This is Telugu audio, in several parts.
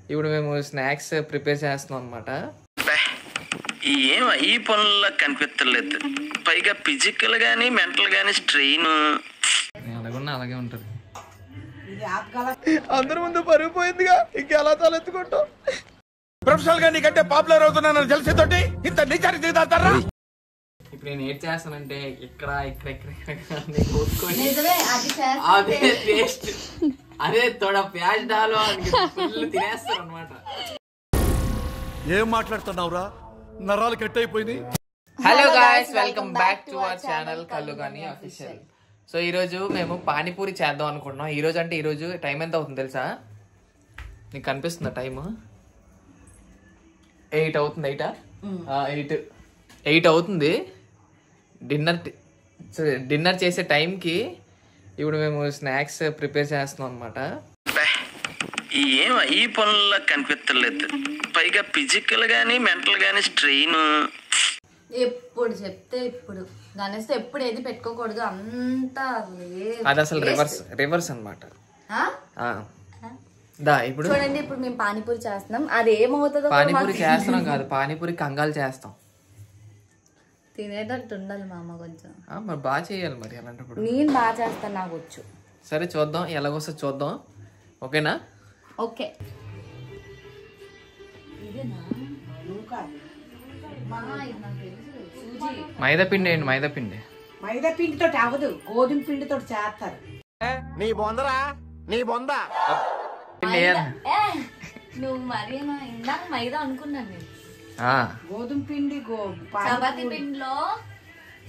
ఇప్పుడు మేము స్నాక్స్ ప్రిపేర్ చేస్తున్నాం అన్నమాట. ఏం ఈ పనుల్లో కనిపించలేదు, పైగా ఫిజికల్ గానీ మెంటల్ గానీ స్ట్రెయిన్. ఎలాగున్నా అలాగే ఉంటది. అందరి ముందు పరుగు పోయిందిగా, ఇంకెలా తలెత్తుకుంటాం. ప్రొఫెషనల్ గా నీకంటే పాపులర్ అవుతున్నాను తెలిసేతోటి ఇంత నిజాన్ని దిగుతారా? ఇప్పుడు నేను ఏం చేస్తానంటే ఇక్కడ ఇక్కడ ఇక్కడ కోసుకొని అదే టేస్ట్ అదే తోడ ప్యాజ్ డాలో తినేస్తారు అనమాట. ఏం మాట్లాడుతున్నావురా, నరాలు కట్ అయిపోయింది. Hello guys, welcome back to our channel Kallugani official. So ఈరోజు మేము పానీపూరి చేద్దాం అనుకుంటున్నాం. ఈరోజు అంటే ఈరోజు టైం ఎంత అవుతుంది తెలుసా? నీకు కనిపిస్తుందా టైము? 8 అవుతుంది. 8 అవుతుంది. డిన్నర్ చేసే టైంకి ఇప్పుడు మేము స్నాక్స్ ప్రిపేర్ చేస్తున్నాం అనమాట. ఏం ఈ పనుల్లో కనిపించలేదు, పైగా ఫిజికల్ గానీ మెంటల్ గానీ స్ట్రెయిన్. ఎప్పుడు చెప్తే ఇప్పుడు గణేష్ ఎప్పుడు ఏది పెట్టుకోకూడదు అంతా. అది అసలు రివర్స్ అనమాట. ఇప్పుడు చూడండి, ఇప్పుడు మేము పానీపూరి చేస్తున్నాం. అది ఏమవుతుందో పానీపూరి చేస్తున్నాం కాదు, పానీపూరి కంగాలు చేస్తాం. తినేటట్టు ఉండాలి మా అమ్మ కొంచెం. మరి బాగా చేయాలి మరి అలాంటప్పుడు. నేను బాగా చేస్తాను, నాకు వచ్చు. సరే చూద్దాం, ఎలాగొస్తా చూద్దాం. ఓకేనా? ఓకే. మైదా పిండి వేయండి. మైదా పిండితో అవ్వదు, గోధుమ పిండితో చేస్తారు. నీ బొందరా, నీ బొంద. నువ్వు మరి ఇందాక మైదా అనుకున్నాను నేను. గోధుమ పిండి చపాతి పిండిలో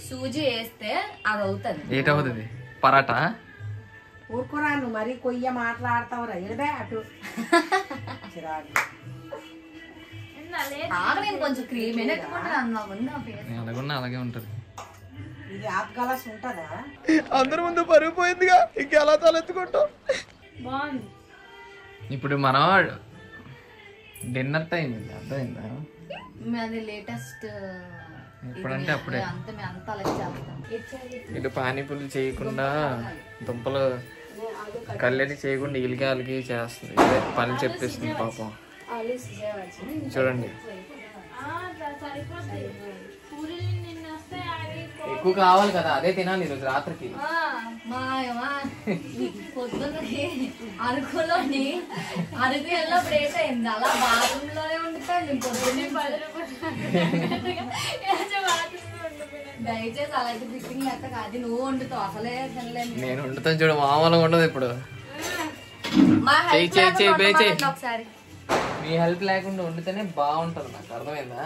సూజీ వేస్తే అది అవుతుంది. ఏటవుతుంది? పరాటా. ఊరుకోరా, నువ్వు మరీ కొయ్య మాట్లాడతావురా. ఎడబే అటు నేను కొంచెం క్రీమ్ అలాగున్నా అలాగే ఉంటది. ఇది హాఫ్ గ్లాస్ ఉంటుందా? అందరి ముందు పరుగు పోయిందిగా, ఇంకెలా తలెత్తుకుంటాం. బాగుంది. ఇప్పుడు మనం డిన్నర్ టైం ఇది, అర్థమైందా? అది లేటెస్ట్. ఎప్పుడంటే అప్పుడే. అంతా అలాగే చేస్తాం. ఇటు పానీపూరి చేయకుండా దుంపలు కల్లెటి చేయకుండా ఇలిగా అలిగి చేస్తుంది. ఇదే పని చెప్పేస్తుంది పాపం. చూడండి, ఎక్కువ కావాలి కదా, అదే తినాలి ఈరోజు రాత్రికి. పొద్దున్న అరకులోని అరకు వెళ్ళినప్పుడు ఏంటైంది, అలా బాత్రూమ్ లోనే ఉండిపోయింది. దయచేసి అలాంటి ఫిట్టింగ్ లెక్క కాదు, నువ్వు వండుతావు. అసలే నేను వండుతాను చూడు, మామూలుగా ఉండదు. ఇప్పుడు ఒకసారి మీ హెల్ప్ లేకుండా వండితేనే బాగుంటది. నాకు అర్థమైందా?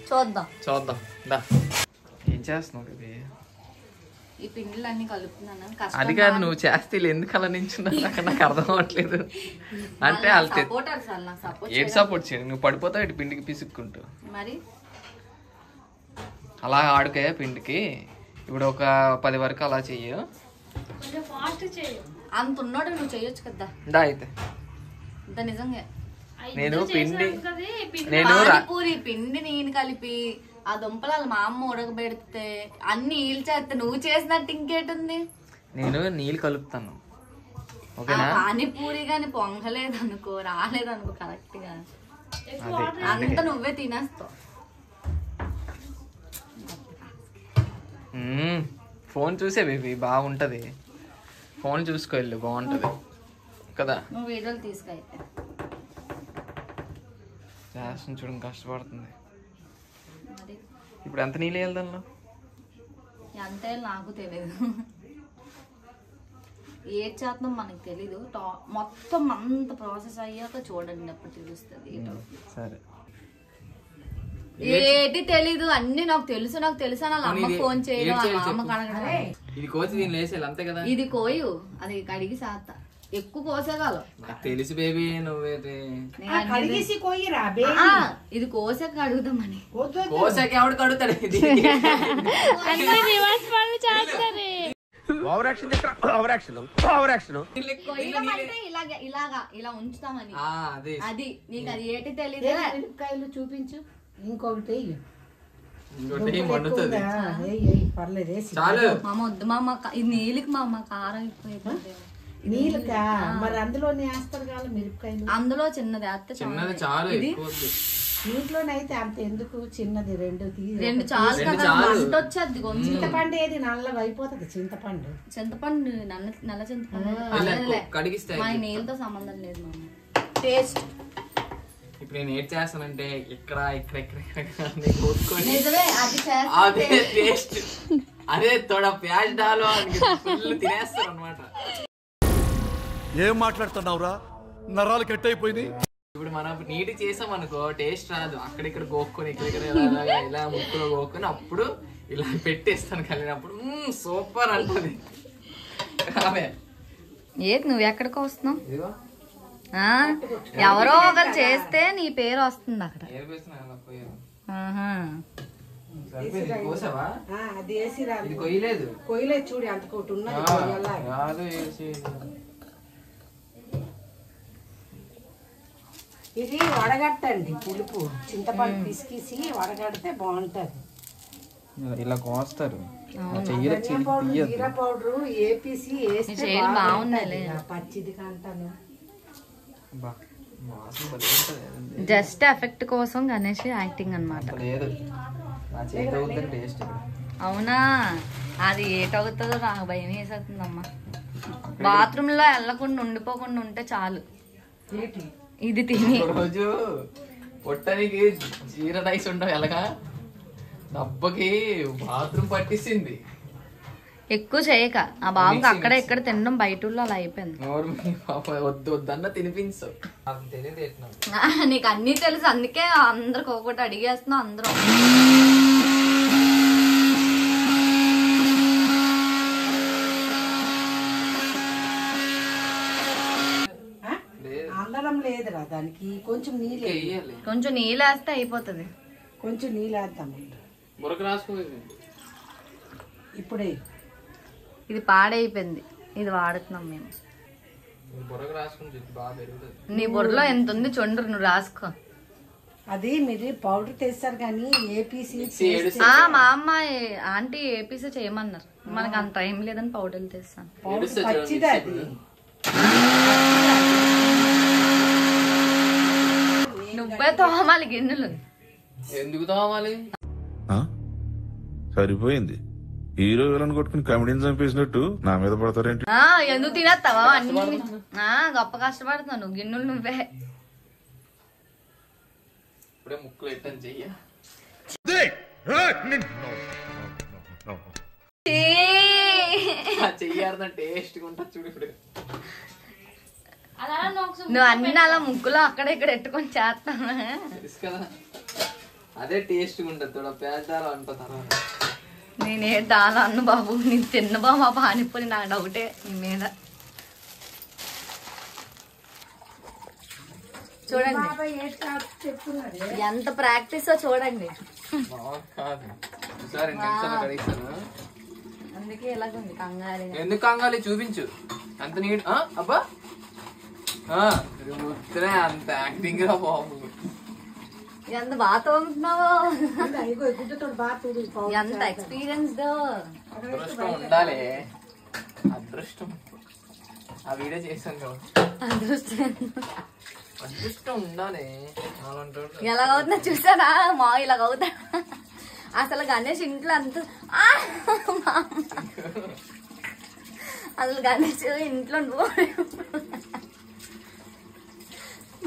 చూద్దాం. దా, ఏం చేస్తున్నావు ఇది? ఈ పిండిలు అన్ని కలుపుతున్నాను. అది కాదు, నువ్వు చేస్తే ఎందుకు అలా నించున్నావు నాకు అర్థం అవ్వట్లేదు. అంటే ఏడు సపోర్ట్ చేయండి. నువ్వు పడిపోతావు ఇటు పిండికి పిసుక్కుంటావు. మరి అలా ఆడుకే పిండికి. ఇప్పుడు ఒక 10 వరకు అలా చెయ్యు. అంత ఉన్నాడు, నువ్వు చెయ్యొచ్చు కదా. దా అయితే నిజంగా నేను పూరి పిండి నేను కలిపి ఆ దుంపలు మా అమ్మ ఉడకబెడితే అన్ని నీళ్ళు చేస్తే నువ్వు చేసినట్టు ఇంకేటుంది. నేను నీళ్ళు కలుపుతాను. ఓకేనా? పానీపూరి గాని పొంగలేదనుకో, రాలేదనుకో కరెక్ట్ గా అంత నువ్వే తినేస్తావు. ఫోన్ చూసే బేబీ బాగుంటది. ఫోన్ చూసుకోవాలి, బాగుంటది కదా. నువ్వు వీడియోలు తీసుకైతే చేస్తుంది చూడండి, కష్టపడుతుంది. ఇప్పుడు ఎంత నీళ్ళు వేయాలి దానిలో? అంతే నాకు తెలీదు. ఏ చేతనం మనకు తెలీదు. మొత్తం అంత ప్రాసెస్ అయ్యాక చూడండి, అప్పుడు తెలుస్తుంది. సరే, ఏది తెలీదు, అన్ని నాకు తెలుసు అని వాళ్ళ అమ్మకి ఫోన్ చేయడం, వాళ్ళ అమ్మకి అడగడం. ఇది కోసి దీన్ని వేసేయాలి అంతే కదా. ఇది కోయు, అది కడిగి చేస్తా. ఎక్కువ కోసేగాల తెలుసు బేబీ, నువ్వేది ఇది కోసాక అడుగుదామని. కోసాక ఎవడు కడుగుతాడు? ఇలా ఉంచుతామని. అది నీకు అది ఏంటి తెలీదు. మిరపకాయలు చూపించు. ఇంకొకటి చాలు మా వద్దు, మా ఇది నీళ్ళకి మా కారం అయిపోయింది. నీళ్ళకా మరి అందులోనే వేస్తారు కదా మిరపకాయలు. అందులో చిన్నది చిన్నది చాలు, నీటిలోనైతే అంత ఎందుకు, చిన్నది రెండు చాలు కదా, మంట వచ్చేది. చింతపండు ఏది నల్లగా అయిపోతుంది. చింతపండు నల్ల చింతపండు మన నీళ్ళతో సంబంధం లేదు మమ్మీ. టేస్ట్ ఇప్పుడు నేను ఏం చేస్తానంటే ఇక్కడ నిజమే, అదే టేస్ట్, అదే తోడ ప్యాజ్ డాలో తినేస్తారు అనమాట. ఏం మాట్లాడుతున్నావురా, నరాలు కట్ అయిపోయింది. ఇప్పుడు మనం నీటి చేసాం అనుకో టేస్ట్ రాదు. అక్కడిక్కడ గోక్కొని ఇక్కడ ఇలా ముక్కులో గోక్కొని అప్పుడు ఇలా పెట్టేస్తాను కలిగినప్పుడు సూపర్ అంటుంది. ఏది నువ్వు ఎక్కడికి వస్తున్నావు? ఎవరో ఒకరు చేస్తే నీ పేరు వస్తుంది అక్కడ. అది వేసి కొయ్యలేదు చూడు అంత కోటి ఉన్నది. ఇది వడగట్టండి, పులుపు చింతపండు పిసికిసి వడగడితే బాగుంటది. ఇలా కోస్తారు. జీరా పౌడర్ ఏపీసి వేస్తే బాగుంది. పచ్చిది కంటాను. జస్ట్ ఎఫెక్ట్ కోసం గణేష్ యాక్టింగ్ అన్నమాట. అవునా, అది ఏటవుతుందో నాకు భయం వేసేస్తుందమ్మా. బాత్రూమ్ లో వెళ్ళకుండా ఉండిపోకుండా ఉంటే చాలు. ఇది తిని రోజు పొట్టనికి జీరా రైస్ ఉండవు ఎలాగా దెబ్బకి బాత్రూమ్ పట్టించింది. ఎక్కువ చేయక ఆ బాబుకి అక్కడ ఇక్కడ తినడం బయట అలా అయిపోయింది. వద్దు వద్దన్న తినిపించవు. నీకు అన్ని తెలుసు, అందుకే అందరికి ఒకటి అడిగేస్తున్నావు. అందరూ అందడం లేదురా దానికి. కొంచెం నీళ్ళు వేస్తే అయిపోతుంది. కొంచెం నీళ్ళు వేద్దాం ఇప్పుడే. ఇది పాడైపోయింది, ఇది వాడుతున్నాం మేము. నీ బుర్రలో ఎంత ఉంది చూడరు, నువ్వు రాసుకో. అది మీరు పౌడర్ తెస్తారు కానీ ఏపీసీ మా అమ్మ ఆంటీ ఏపీసీ చేయమన్నారు. మనకు అంత టైం లేదని పౌడర్లు తెస్తాను. పచ్చిది అది. నువ్వే తోమాలి గిన్నెలు. ఎందుకు తోమాలి? సరిపోయింది. హీరో విలన్ కొట్టుకుని కమెడీని చంపేసినట్టు నా మీద పడతారేంటి? ఎందుకు తినేస్తావా అన్ని? గొప్ప కష్టపడుతున్నావు నువ్వు. గిన్నెలు నువ్వే. ఇప్పుడే ముక్కులు ఎట్టని చెయ్య చెయ్యార్థం టేస్ట్ గా ఉంటుంది చూడు. ఇప్పుడు నువ్వు అన్ని అలా ముగ్గులో అక్కడ ఇక్కడ ఎట్టుకొని చేస్తాను తెలుసు కదా, అదే టేస్ట్ గా ఉంటుంది. తోడ పేదాలు అంట తర్వాత నేనే దాలా అన్న బాబు, నీకు తిన్న బాబు మా పానీపూరి. నాకు డౌటే నీ మీద. చూడండి ఎంత ప్రాక్టీస్ చూడండి. అందుకే ఎలాగుంది కంగాలి. ఎందుకు కంగాలి చూపించు. అంత నీట్ అబ్బా అంత యాక్టింగ్ రా బాబు. ఎంత బాగా తోముతున్నావు, ఎంత ఎక్స్పీరియన్స్. అదృష్టం ఉండాలి, అదృష్టం. ఆ వీడియో చేశాను కదా, అదృష్టం ఉండాలి. ఎలాగవుతున్నా చూసారా మా, ఇలాగవుతా. అసలు గణేష్ ఇంట్లో అంత అసలు గణేష్ ఇంట్లో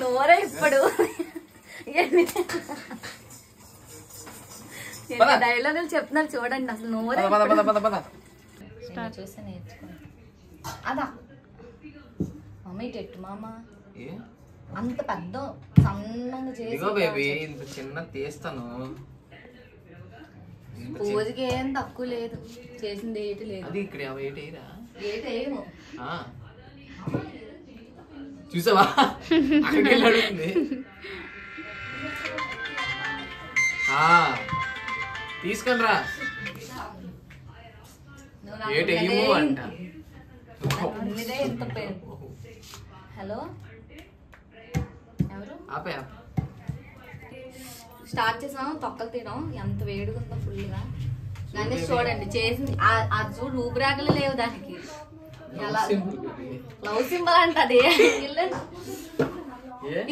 నోరే ఇప్పుడు డైలాగులు చెప్తున్నారు చూడండి. అసలు నోరే చూసి నేర్చుకోండి. అదా మమ్మీ టెట్టు మామ అంత పెద్ద సన్నంగా చేసి ఇంత చిన్న తీస్తాను. పూజకి ఏం తక్కువ లేదు, చేసింది ఏటి లేదు. అది ఇక్కడ ఏటేమో చూసావా అక్కడికి అడుగుతుంది. తీసుకొని రా ఏటేమో అంట. ఎంత పేరు. హలో ఎవరు? ఆపే స్టార్ట్ చేసాం. తొక్కలు తినడం ఎంత వేడిగా ఉందో ఫుల్ గా. గణేష్ చూడండి చేసింది. అది చూడు ఊపిరాకలే లేవు దానికి. లవ్ సింబల్ అంట అది.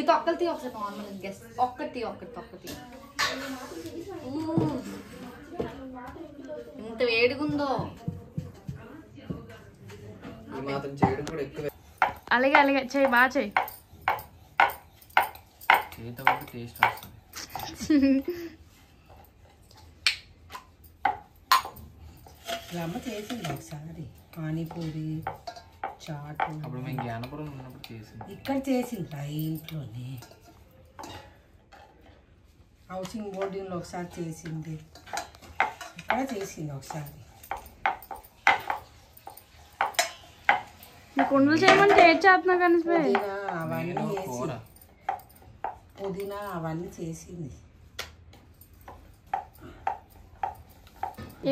ఇది ఒక్కటి ఒకసారి నార్మల్ గెస్. ఒక్కటి ఇంత వేడిగుందో. అలాగే అలాగే చెయ్యి, బాగా చెయ్యి. టేస్ట్ వస్తుంది. అమ్మ చేసింది ఒకసారి పానీపూరి చాట్. అప్పుడు మేము జ్ఞానపురం ఉన్నప్పుడు చేసింది. ఇక్కడ చేసింది ఇంట్లోనే. హౌసింగ్ బోర్డింగ్లో ఒకసారి చేసింది, ఇక్కడ చేసింది ఒకసారి. మీ కుండలు చేయమంటే ఏడ్ చేస్తున్నా కానీ అవన్నీ వేసి పుదీనా అవన్నీ చేసింది.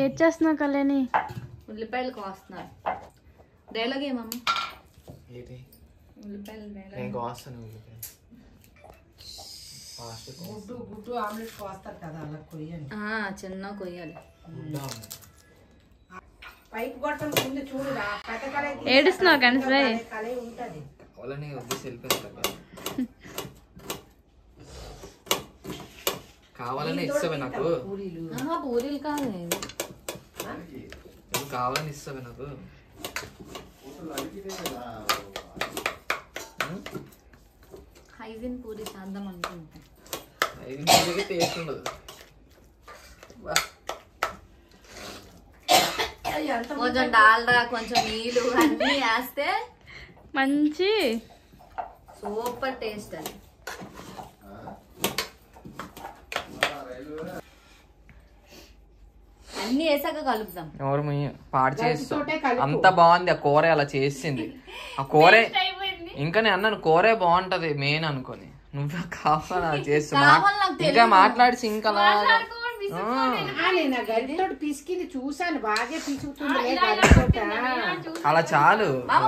ఏడ్ చేస్తున్నా కళ్యాణి. ఉల్లిపాయలు కోస్తున్నారు. డైలాగ్ ఏమమ్మా? ఉల్లిపాయలు నేను కోస్తాను. గుడ్డు ఆమ్లెట్ కోస్తారు కదా, అలా కొయ్యండి. చిన్న కొయ్యాలి. పైపు గొట్టం ముందు చూడురా, పెద్ద ఏడుస్తున్నావు కానీ కళ ఉంటది. కావాలని వద్దు సెల్ఫీ కావాలని ఇస్తావే నాకు. పూరీలు కాదు, కావాలని ఇస్తావే నాకు. హైజీన్ పూరి చేద్దాం అనుకుంటా. టేస్ట్ ఉండదు. కొంచెం డాల్డా, కొంచెం నీళ్ళు అన్నీ వేస్తే మంచి సూపర్ టేస్ట్ అది. అన్ని వేసాక కలుపుదాం. ఎవరు పాడు చేస్తా. అంత బాగుంది ఆ కూర, అలా చేసింది. ఆ కూరే ఇంకా నేను అన్నాను కూరే బాగుంటది మెయిన్ అనుకోని, నువ్వే కావాలా చేస్తా. ఇంకా మాట్లాడి ఇంకా పిసికింది చూసాను, బాగా పిసుకుతుంది. అలా చాలు.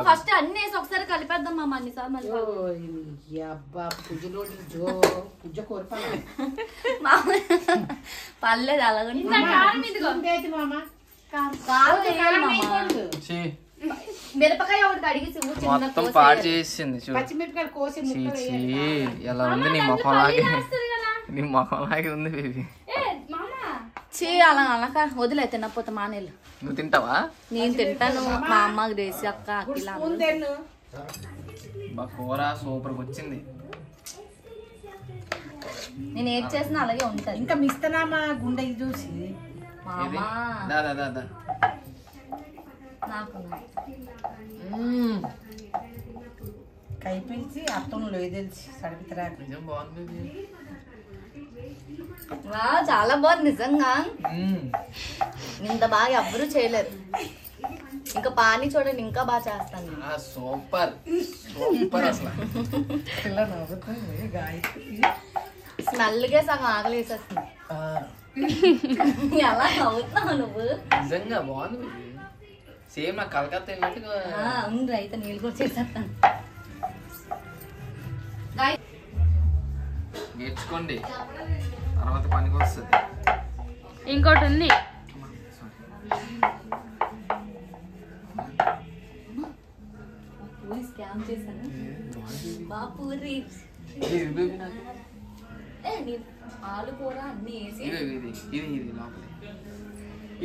ఫస్ట్ అన్ని వేసి ఒకసారి కలిపేద్దాం మామ. అన్నిసార్లు పర్లేదు అలాగే. మిరపకాయ ఒకటి కడిగేసి మొత్తం పాడు చేసింది. పచ్చిమిరపకాయలు కోసి ఎలా ఉంది నీ మొఖంలాగే, నీ మొఖంలాగే ఉంది బేబీ. అలా అలా వదిలే, తినకపోతే మానేలు. నువ్వు తింటావా? నేను తింటాను. మా అమ్మకి చేసి అక్క అక్కిలా కూర సూపర్ వచ్చింది. నేను ఏది చేసినా అలాగే ఉంటది. ఇంకా మిస్తనామా గుండె చూసి కై పిలిచి అత్తంలో తెలిసి సడిపితరా. నిజం బాగుంది, చాలా బాగుంది నిజంగా. ఇంత బాగా ఎవ్వరూ చేయలేరు. ఇంకా పానీ చూడండి, ఇంకా బాగా చేస్తాను. Super super. అసలు స్మెల్గా సగం ఆకలి వేసేస్తుంది. ఎలా అవుతున్నావు నువ్వు? నిజంగా బాగుంది. సేమ్ నాకు కలకత్తా వెళ్ళినట్టుగా ఉంది. అయితే నీళ్ళు కూడా చేసేస్తాను. నేర్చుకోండి, తర్వాత పనికి వస్తుంది. ఇంకోటి ఉంది. స్కామ్ చేశాను బాపూరి. ఆలు కూర అన్ని వేసి ఇది లోపల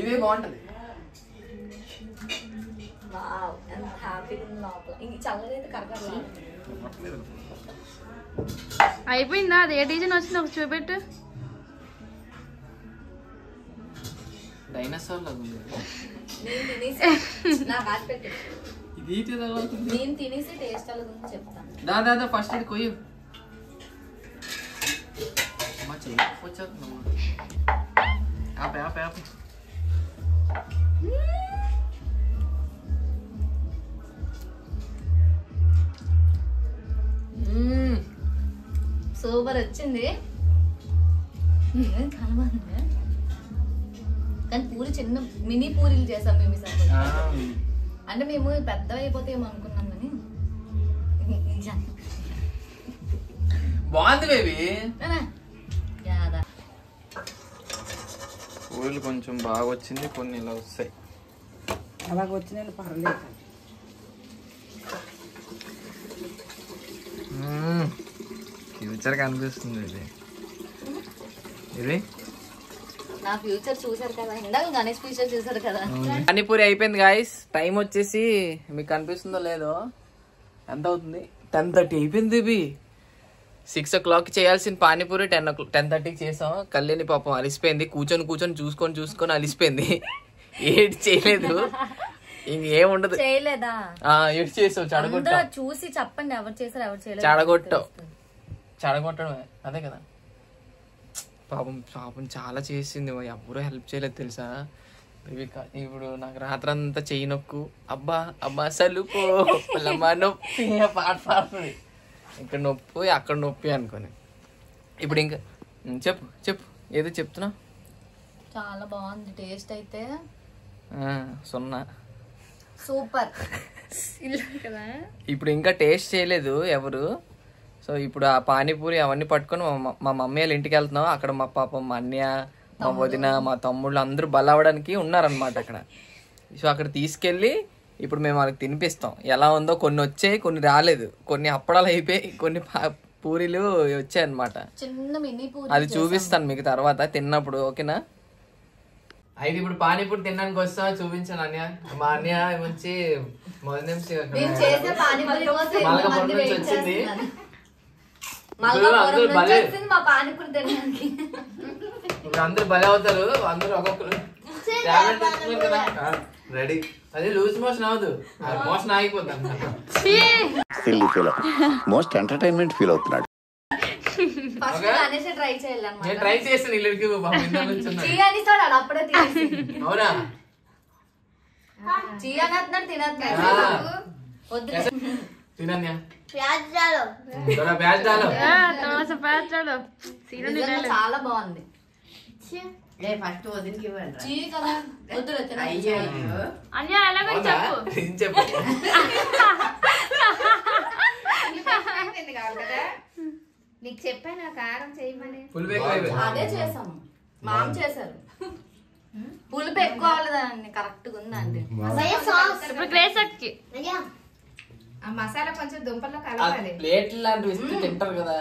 ఇదే బాగుంటది. ఎంత హ్యాపీగా ఉంది లోపల. ఇంక చల్లగా అయితే కరకరలా అయిపోయిందా? అది ఏ డిజైన్ వచ్చింది ఒక చూపెట్టు. డైనోసార్ లాగా ఉంది. నేను తినేసి నాకు ఆట పెట్టు. ఇది నేను తినేసి టేస్ట్ అలా ఉంది చెప్తాను. దాదా ఫస్ట్ ఇది కొయ్యు. అమ్మా చెయ్యి వచ్చేస్తుందమ్మా. ఆపే ఆపే ఆపే. సూపర్ వచ్చింది. కనబడింది కానీ పూరి చిన్న మినీ పూరీలు చేసాం మేము ఈసారి. అంటే మేము పెద్దవి అయిపోతాయేమో అనుకున్నాం కానీ బాగుంది బేబీ. పూలు కొంచెం బాగా వచ్చింది, కొన్ని ఇలా వస్తాయి. అలాగ వచ్చిన పర్లేదు. ఫ్యూచర్ కనిపిస్తుంది ఇది నా ఫ్యూచర్ చూసారు కదా, ఇందాక గణేష్ ఫ్యూచర్ చూసారు కదా. పానీపూరి అయిపోయింది గాయస్. టైం వచ్చేసి మీకు కనిపిస్తుందో లేదో, ఎంత అవుతుంది? 10:30 అయిపోయింది. ఇవి 6 o'clock చేయాల్సిన పానీపూరి 10:30కి చేసాం. కళ్యాణి పాపం అలిసిపోయింది, కూర్చొని చూసుకొని అలిసిపోయింది. ఏడు చేయలేదు, ఇంకేముండదు. చేయలేదా? ఏడు చేసావు, చెడగొట్టావు. చూసి చెప్పండి ఎవరు చేసారు ఎవరు చేయలేదు. చెడగొట్టడం అదే కదా. పాపం చాలా చేసింది, ఎవరూ హెల్ప్ చేయలేదు తెలుసా. ఇప్పుడు నాకు రాత్రంతా చెయ్యి నొక్కు, అబ్బా సలుకో నొప్పి పాట పాడుతుంది. ఇక్కడ నొప్పి అక్కడ నొప్పి అనుకోని. ఇప్పుడు ఇంకా చెప్పు ఏదో చెప్తున్నా. చాలా బాగుంది టేస్ట్ అయితే, 0 సూపర్. ఇప్పుడు ఇంకా టేస్ట్ చేయలేదు ఎవరు. సో ఇప్పుడు ఆ పానీపూరి అవన్నీ పట్టుకొని మా మమ్మీ వాళ్ళ ఇంటికి వెళ్తున్నాం. అక్కడ మా పాపం మా అన్నయ్య, మా వదిన, మా తమ్ముళ్ళు అందరూ బలవడానికి ఉన్నారనమాట అక్కడ. సో అక్కడ తీసుకెళ్ళి ఇప్పుడు మేము వాళ్ళకి తినిపిస్తాం. ఎలా ఉందో, కొన్ని వచ్చాయి కొన్ని రాలేదు, కొన్ని అప్పడాలు అయిపోయి, కొన్ని పూరీలు వచ్చాయి అనమాట. అది చూపిస్తాను మీకు తర్వాత తిన్నప్పుడు, ఓకేనా? అయితే ఇప్పుడు పానీపూరి తినడానికి వస్తా, చూపించాను అన్నయ్య. మా అన్నయ్య మంచి వచ్చింది. ఇప్పుడు అందరు భలే అవుతారు, అందరూ ఒక్కొక్కరు కదా. రెడీ. అదే లూజ్ మోషన్ అవదు, మోషన్ ఆగిపోతాను. మోస్ట్ ఎంటర్టైన్మెంట్ ఫీల్ అవుతున్నాడు. ట్రై చేస్తాను ఇల్లరికి. అవునా? తినన్యా చాలా బాగుంది. ఫస్ట్ వదిలికి చెప్పు. నీకు చెప్పాను కారం చేయమని. అదే చేసాము, మామ చేశారు. పులుపు ఎక్కువ అవ్వలేదండి, కరెక్ట్ గా ఉందండి. ఆ మసాలా కొంచెం దుంపల్లో కలపాలి. ప్లేట్ లాంటివి ఇస్తే తింటారు కదా.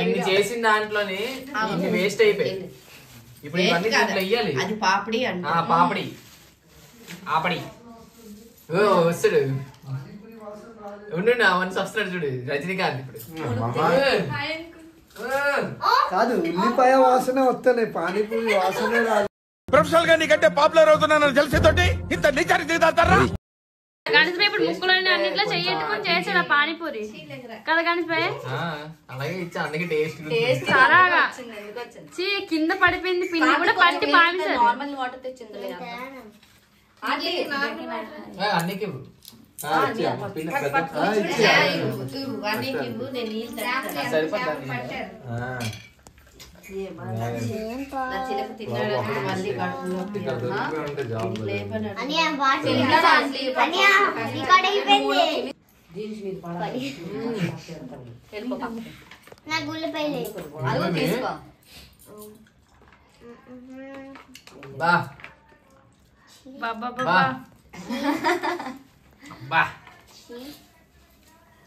ఇన్ని చేసిన దాంట్లోని ఇన్ని వేస్ట్ అయిపోయింది. ఇప్పుడు ఇవన్నీ దీంట్లో వెయ్యాలి. అది పాపడి అంటే పాపడి ఆపడి వస్తాడు. ఉండు అవన్నీ వస్తున్నాడు చూడు, రజనీకాంత్. ఇప్పుడు కాదు, ఉల్లిపాయ వాసన వస్తానే, పానీపూరి వాసన రాదు. ప్రొఫెషనల్ గా నీకంటే పాపులర్ అవుతున్నానని తెలిసేతోటి ఇంత నీచానికి దిగుతారా? గణేష్ భాయ్ ఇప్పుడు ముక్కులోని అన్నిట్లో చెయ్యట్టుకొని చేసాడు ఆ పానీపూరి కదా గణేష్ భాయ్. అలాగే ఇచ్చా, అందుకే టేస్ట్ సరాగా కింద పడిపోయింది, పిండి కూడా పట్టి పామిసాడు. నార్మల్ వాటర్ తెచ్చింది అన్నికి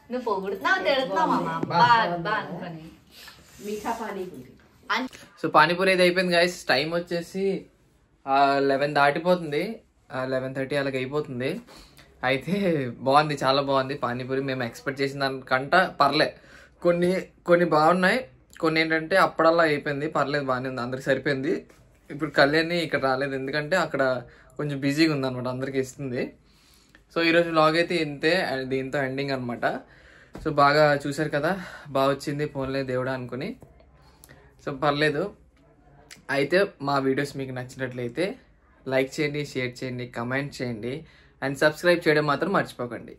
నువ్వు పొగుడుతున్నావు తిడుతున్నావు. సో పానీపూరి అయితే అయిపోయింది గైస్. టైం వచ్చేసి 11 దాటిపోతుంది, 11:30 అలాగ అయిపోతుంది. అయితే బాగుంది, చాలా బాగుంది పానీపూరి. మేము ఎక్స్పెక్ట్ చేసిన దానికంట పర్లే. కొన్ని బాగున్నాయి, కొన్ని ఏంటంటే అప్పడల్లా అయిపోయింది. పర్లేదు, బాగానే ఉంది, అందరికి సరిపోయింది. ఇప్పుడు కళ్యాణి ఇక్కడ రాలేదు, ఎందుకంటే అక్కడ కొంచెం బిజీగా ఉంది అనమాట, అందరికి ఇస్తుంది. సో ఈరోజు వ్లాగ్ అయితే ఇంతే, దీంతో ఎండింగ్ అనమాట. సో బాగా చూసారు కదా, బాగా వచ్చింది, పోన్లే దేవుడా అనుకుని. సో పర్లేదు. అయితే మా వీడియోస్ మీకు నచ్చినట్లయితే లైక్ చేయండి, షేర్ చేయండి, కమెంట్ చేయండి, అండ్ సబ్స్క్రైబ్ చేయడం మాత్రం మర్చిపోకండి.